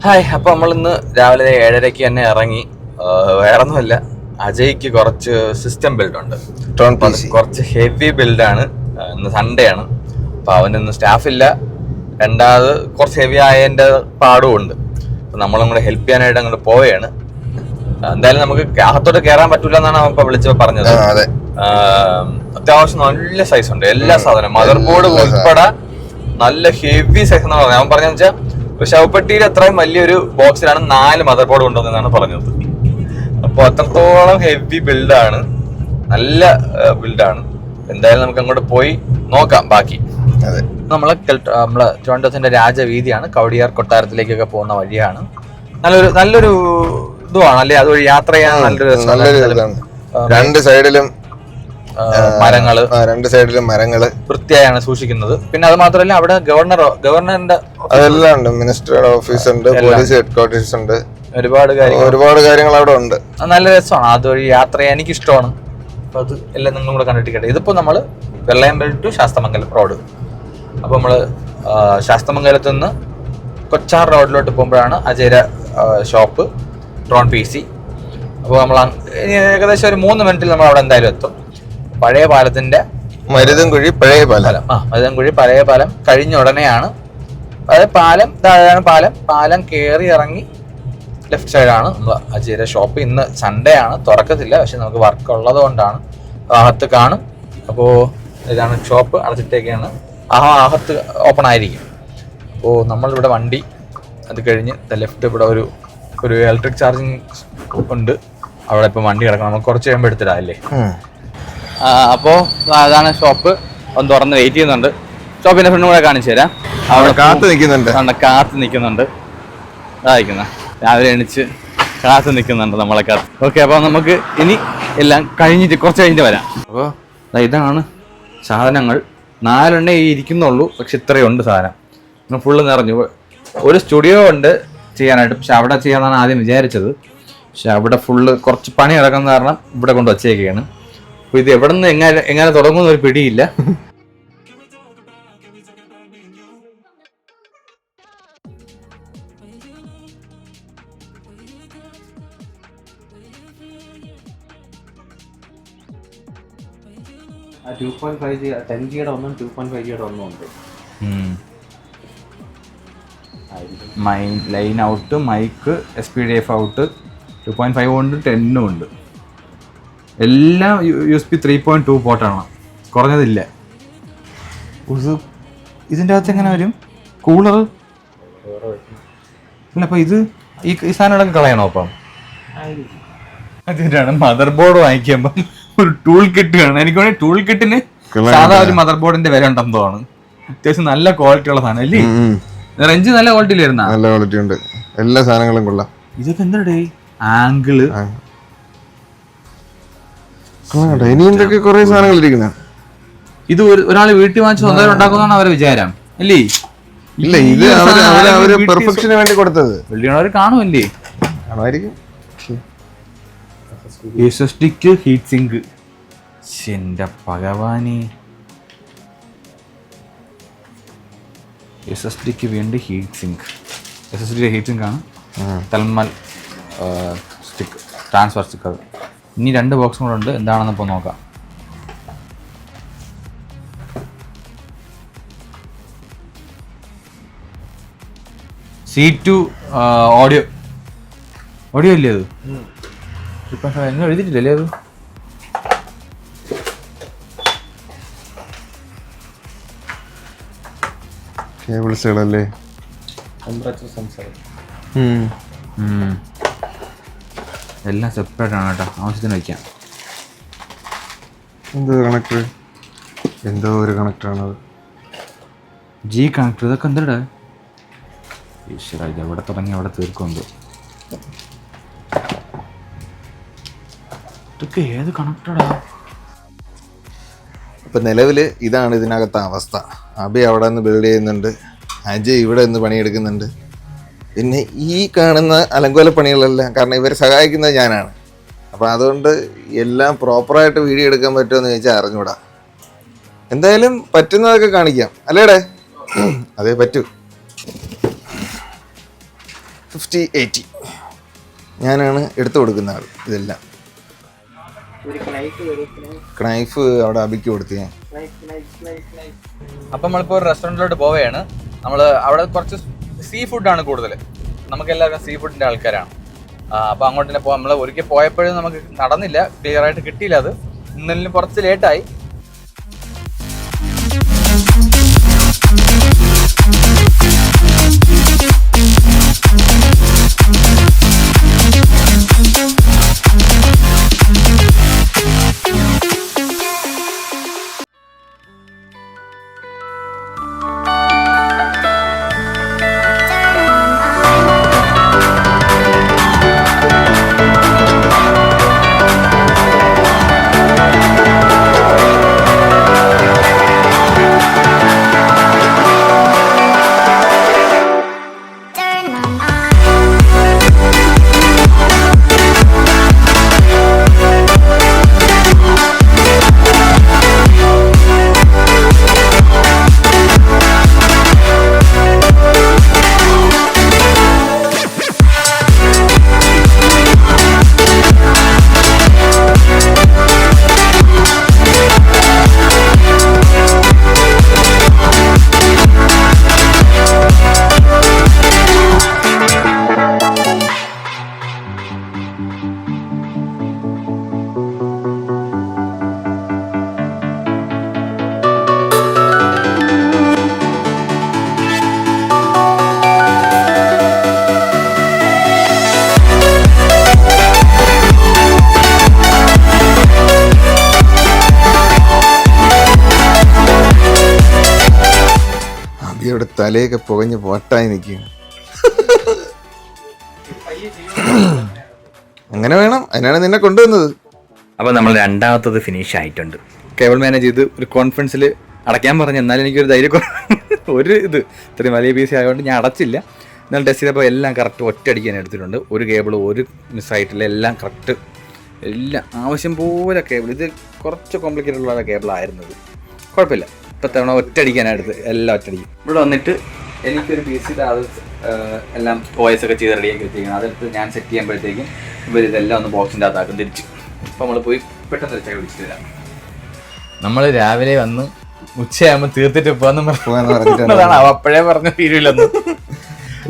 Hi. അപ്പോൾ നമ്മളിന്ന് രാവിലെ 7:30 തന്നെ ഇറങ്ങി. വേറൊന്നുമല്ല, അജയ്ക്ക് കുറച്ച് സിസ്റ്റം ബിൽഡ് ഉണ്ട്. കുറച്ച് ഹെവി ബിൽഡാണ്. ഇന്ന് സൺഡേ ആണ്. അപ്പോൾ അവനിന്ന് സ്റ്റാഫില്ല. രണ്ടാമത് കുറച്ച് ഹെവി ആയതിൻ്റെ പാടും ഉണ്ട്. അപ്പോൾ നമ്മളും കൂടെ ഹെൽപ്പ് ചെയ്യാനായിട്ട് അങ്ങോട്ട് പോവുകയാണ്. എന്തായാലും നമുക്ക് അകത്തോട്ട് കയറാൻ പറ്റൂല എന്നാണ് അവൻ ഇപ്പോൾ വിളിച്ചപ്പോൾ പറഞ്ഞത്. അത്യാവശ്യം നല്ല സൈസ് ഉണ്ട്, എല്ലാ സാധനവും മദർ ബോർഡ് ഉൾപ്പെടെ നല്ല ഹെവി സൈസ് എന്നാണ് പറഞ്ഞത്. അവൻ പറഞ്ഞതെന്ന് വെച്ചാൽ ശവപ്പെട്ടിയിൽ അത്രയും വലിയൊരു ബോക്സിലാണ് 4 മദർ ബോർഡ് കൊണ്ടുവന്നാണ് പറഞ്ഞത്. അപ്പൊ അത്രത്തോളം ഹെവി ബിൽഡാണ്, നല്ല ബിൽഡാണ്. എന്തായാലും നമുക്ക് അങ്ങോട്ട് പോയി നോക്കാം ബാക്കി. നമ്മളെ ട്രിവാൻഡ്രത്തിന്റെ രാജവീതിയാണ്, കവടിയാർ കൊട്ടാരത്തിലേക്കൊക്കെ പോകുന്ന വഴിയാണ്. നല്ലൊരു ഇതുമാണ് അല്ലേ, അതുവഴി യാത്ര ചെയ്യാൻ നല്ലൊരു രണ്ട് സൈഡിലും മരങ്ങള് വൃത്തിയായാണ് സൂക്ഷിക്കുന്നത്. പിന്നെ അത് മാത്രമല്ല, അവിടെ ഗവർണറിന്റെ അതെല്ലാം ഉണ്ട്, മിനിസ്റ്ററുടെ ഓഫീസ് ഉണ്ട്, പോലീസ് ഹെഡ്ക്വാർട്ടേഴ്സ് ഉണ്ട്, ഒരുപാട് കാര്യങ്ങൾ അവിടെ ഉണ്ട്. നല്ല രസമാണ് അതുവഴി യാത്ര ചെയ്യാൻ, എനിക്ക് ഇഷ്ടമാണ്. അപ്പൊ അത് എല്ലാം നിങ്ങളും കൂടെ കണ്ടിട്ടിരിക്കട്ടെ. ഇതിപ്പോ നമ്മള് വെള്ളയമ്പലം ടു ശാസ്തമംഗലം റോഡ്. അപ്പൊ നമ്മള് ശാസ്തമംഗലത്ത് നിന്ന് കൊച്ചാർ റോഡിലോട്ട് പോകുമ്പോഴാണ് അജയര ഷോപ്പ്, ട്രോൺ PC. അപ്പോൾ നമ്മൾ ഏകദേശം ഒരു 3 മിനിറ്റിൽ നമ്മൾ അവിടെ എന്തായാലും എത്തും. പഴയ പാലത്തിന്റെ മരുതൻകുഴി പഴയ പാലം, മരുതൻകുഴി പഴയ പാലം കഴിഞ്ഞ ഉടനെയാണ് പാലം കയറി ഇറങ്ങി ലെഫ്റ്റ് സൈഡാണ് നമ്മൾ അജയര ഷോപ്പ്. ഇന്ന് സൺഡേ ആണ്, തുറക്കത്തില്ല. പക്ഷെ നമുക്ക് വർക്ക് ഉള്ളത് കൊണ്ടാണ് അകത്ത് കാണും. അപ്പോൾ ഇതാണ് ഷോപ്പ്, അടച്ചിട്ടേക്കാണ്. അകത്ത് ഓപ്പൺ ആയിരിക്കും. അപ്പോൾ നമ്മളിവിടെ വണ്ടി അത് കഴിഞ്ഞ് ലെഫ്റ്റ് ഇവിടെ ഒരു ഇലക്ട്രിക് ചാർജിങ് ഉണ്ട്. അവിടെ ഇപ്പം വണ്ടി കിടക്കണം, നമുക്ക് കുറച്ച് കഴിയുമ്പോൾ എടുത്തിടാല്ലേ. അപ്പോൾ അതാണ് ഷോപ്പ്. ഒന്ന് തുറന്ന് വെയിറ്റ് ചെയ്യുന്നുണ്ട്. ഷോപ്പിന്റെ ഫ്രണ്ട് കൂടെ കാണിച്ചു തരാം. അവിടെ കാത്തു നിൽക്കുന്നുണ്ട്. അതായിരിക്കുന്ന രാവിലെ എണിച്ച് കാത്തു നിൽക്കുന്നുണ്ട് നമ്മളെ കാത്ത്. ഓക്കെ, അപ്പോൾ നമുക്ക് ഇനി എല്ലാം കുറച്ച് കഴിഞ്ഞിട്ട് വരാം. അപ്പോൾ ഇതാണ് സാധനങ്ങൾ. 4 എണ്ണേ ഇരിക്കുന്നുള്ളൂ, പക്ഷെ ഇത്രയുണ്ട് സാധനം. ഫുള്ള് നിറഞ്ഞു. ഒരു സ്റ്റുഡിയോ ഉണ്ട് ചെയ്യാനായിട്ട്, പക്ഷെ അവിടെ ചെയ്യാന്നാണ് ആദ്യം വിചാരിച്ചത്. പക്ഷെ അവിടെ ഫുള്ള് കുറച്ച് പണി കിടക്കുന്ന കാരണം ഇവിടെ കൊണ്ട് വച്ചേക്കുകയാണ്. അപ്പോൾ ഇത് എവിടെ നിന്ന് എങ്ങനെ തുടങ്ങുന്ന ഒരു പിടിയില്ല. ആ 2.5G 10Gയുടെ ഒന്നും 2.5Gയുടെ ഒന്നും ഉണ്ട്. Line out, mic, SPDF out, 2.5 ഉണ്ട്, 10 ഉണ്ട്. എല്ലാം USB 3.2 പോർട്ടാണ്, കുറഞ്ഞതില്ല. ഇതിൻ്റെ അകത്ത് എങ്ങനെ വരും കൂളർ? അല്ല, അപ്പം ഈ സാധനങ്ങളൊക്കെ കളയണോ? അപ്പം അതിനാണ് മദർ ബോർഡ് വാങ്ങിക്കുമ്പം ഒരു ടൂൾ കിറ്റ് കാണും. എനിക്ക് വേണമെങ്കിൽ ടൂൾ കിറ്റിന് സാധാ ഒരു മദർ ബോർഡിന്റെ വില ഉണ്ടെന്ന് തോന്നുന്നു. അത്യാവശ്യം നല്ല ക്വാളിറ്റി ഉള്ള സാധനം അല്ലേ? റേഞ്ച് നല്ല ക്വാളിറ്റിയിൽ വരുന്ന, നല്ല ക്വാളിറ്റി ഉണ്ട്, എല്ലാ സാധനങ്ങളും കൊള്ളാം. ഇതൊക്കെ എന്താ ആംഗിള്, ഇനി എന്തൊക്കെ കുറെ സാധനങ്ങൾ ഇരിക്കുന്ന. ഇത് ഒരാൾ വീട്ടിൽ വാങ്ങിച്ച് സ്വന്തം ഉണ്ടാക്കുന്നതാണ് അവരെ വിചാരം അല്ലേ? ഇല്ല, ഇത് അവര് പെർഫെക്ഷന് വേണ്ടി കൊടുത്തത്. വെള്ളിയണവർ കാണുമല്ലേ? കാണുമായിരിക്കും. SSDക്ക് ഹീറ്റ് സിങ്ക്. എന്റെ ഭഗവാനെ, SSDക്ക് വേണ്ടി heat sink. SSD heat sink ആണ്. തെൽമൽ സ്റ്റിക്ക്, ട്രാൻസ്ഫർ സ്റ്റിക്കർ. ഇനി 2 ബോക്സും കൂടെ ഉണ്ട്, എന്താണെന്ന് ഇപ്പോൾ നോക്കാം. C2 ഓഡിയോ ഇല്ലേ? അത് എങ്ങനെ എഴുതിയിട്ടില്ലല്ലേ? അത് കേബിൾസുകളല്ലേ, ടെമ്പറേച്ചർ സെൻസർ എല്ലാം സെപ്പറേറ്റ് ആണ് കേട്ടോ, ആവശ്യത്തിന് വയ്ക്കാം. എന്തോ ഒരു കണക്ടറാണത്. G connector. ഇതൊക്കെ എന്താ ഈശ്വര, ഇത് എവിടെ തുടങ്ങി അവിടെ തീർക്കുമെന്തോ. ഇതൊക്കെ ഏത് കണക്ടറാ? ഇപ്പൊ നിലവില് ഇതാണ് ഇതിനകത്തെ അവസ്ഥ. അബി അവിടെ നിന്ന് ബിൽഡ് ചെയ്യുന്നുണ്ട്, അജയ് ഇവിടെ നിന്ന് പണിയെടുക്കുന്നുണ്ട്. പിന്നെ ഈ കാണുന്ന അലങ്കോല പണികളെല്ലാം കാരണം ഇവരെ സഹായിക്കുന്നത് ഞാനാണ്. അപ്പം അതുകൊണ്ട് എല്ലാം പ്രോപ്പറായിട്ട് വീഡിയോ എടുക്കാൻ പറ്റുമെന്ന് ചോദിച്ചാൽ അറിഞ്ഞൂടാ. എന്തായാലും പറ്റുന്നതൊക്കെ കാണിക്കാം അല്ലേടെ? അതേ പറ്റൂ. 50-80. ഞാനാണ് എടുത്തു കൊടുക്കുന്ന ആൾ ഇതെല്ലാം. നൈഫ് അവിടെ അബിക്ക് കൊടുത്ത് ഞാൻ. അപ്പം നമ്മളിപ്പോൾ ഒരു റെസ്റ്റോറൻറ്റിലോട്ട് പോവുകയാണ്. നമ്മൾ അവിടെ കുറച്ച് സീ ഫുഡാണ് കൂടുതൽ. നമുക്ക് എല്ലാവർക്കും സീ ഫുഡിൻ്റെ ആൾക്കാരാണ്. അപ്പോൾ അങ്ങോട്ട് തന്നെ പോകാം. നമ്മൾ ഒരിക്കൽ പോയപ്പോഴും നമുക്ക് നടന്നില്ല, ക്ലിയർ ആയിട്ട് കിട്ടിയില്ല. അത് ഇന്നലെ കുറച്ച് ലേറ്റായി. ഇവിടെ തലയൊക്കെ പുകഞ്ഞ് പൊട്ടായി നിൽക്കുകയാണ്. അങ്ങനെ വേണം, അതിനാണ് നിന്നെ കൊണ്ടുവന്നത്. അപ്പോൾ നമ്മൾ രണ്ടാമത്തത് ഫിനിഷ് ആയിട്ടുണ്ട്. കേബിൾ മാനേജ് ചെയ്ത് ഒരു കോൺഫറൻസിൽ അടയ്ക്കാൻ പറഞ്ഞു. എന്നാലും എനിക്കൊരു ധൈര്യം ഒരു ഇത്രയും വലിയ പീസ് ആയതുകൊണ്ട് ഞാൻ അടച്ചില്ല. എന്നാൽ ടെസ്റ്റ് ചെയ്തപ്പോൾ എല്ലാം കറക്റ്റ് ഒറ്റയടിക്കാൻ എടുത്തിട്ടുണ്ട്. ഒരു കേബിൾ ഒരു മിസ്സായിട്ടില്ല, എല്ലാം കറക്റ്റ്, എല്ലാം ആവശ്യം പോലെ കേബിൾ. ഇത് കുറച്ച് കോംപ്ലിക്കേറ്റഡ് ഉള്ള കേബിളായിരുന്നത്, കുഴപ്പമില്ല. ഇപ്പം തവണ ഒറ്റയടിക്കാനെടുത്ത് എല്ലാം ഒറ്റയടിക്കും. ഇവിടെ വന്നിട്ട് എനിക്കൊരു പീസ് അത് എല്ലാം OS ഒക്കെ ചെയ്ത് റെഡിയാക്കി വെച്ചിരിക്കണം. അതെടുത്ത് ഞാൻ സെറ്റ് ചെയ്യുമ്പോഴത്തേക്കും ഇവരിതെല്ലാം ഒന്ന് ബോക്സിൻ്റെ അകത്താക്കും തിരിച്ച്. അപ്പം നമ്മൾ പോയി പെട്ടെന്ന് തിരിച്ചൊക്കെ വിളിച്ചിട്ട് തരാം. നമ്മൾ രാവിലെ വന്ന് ഉച്ചയാകുമ്പോൾ തീർത്തിട്ട് പോകാന്ന് പറഞ്ഞിട്ടാണ് അപ്പോഴേ പറഞ്ഞ തീരുവില്ലെന്ന്.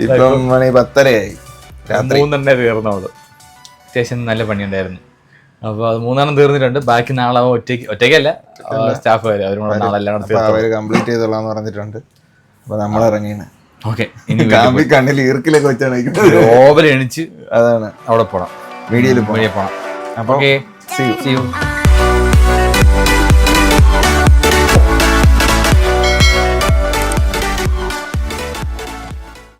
ഇപ്പം മണി 10:30 രാത്രി 3 തീർന്നോളൂ. അത്യാവശ്യം നല്ല പണിയുണ്ടായിരുന്നു. അപ്പോൾ അത് 3 തീർന്നിട്ടുണ്ട്. ബാക്കി നാളെ ഒറ്റയ്ക്കല്ല, സ്റ്റാഫ് വരെ അവരും കൂടെ നാളെ എല്ലാം അവര് കംപ്ലീറ്റ് ചെയ്തോളാന്ന് പറഞ്ഞിട്ടുണ്ട്. അപ്പൊ നമ്മൾ ഇറങ്ങിയാണ്. ഓക്കെ, കണ്ണിൽ ഈർക്കിലൊക്കെ വെച്ചാണ് ഓവർ എണിച്ച് അതാണ് അവിടെ പോണം, വീഡിയോയിൽ പോണം. അപ്പോൾ see you.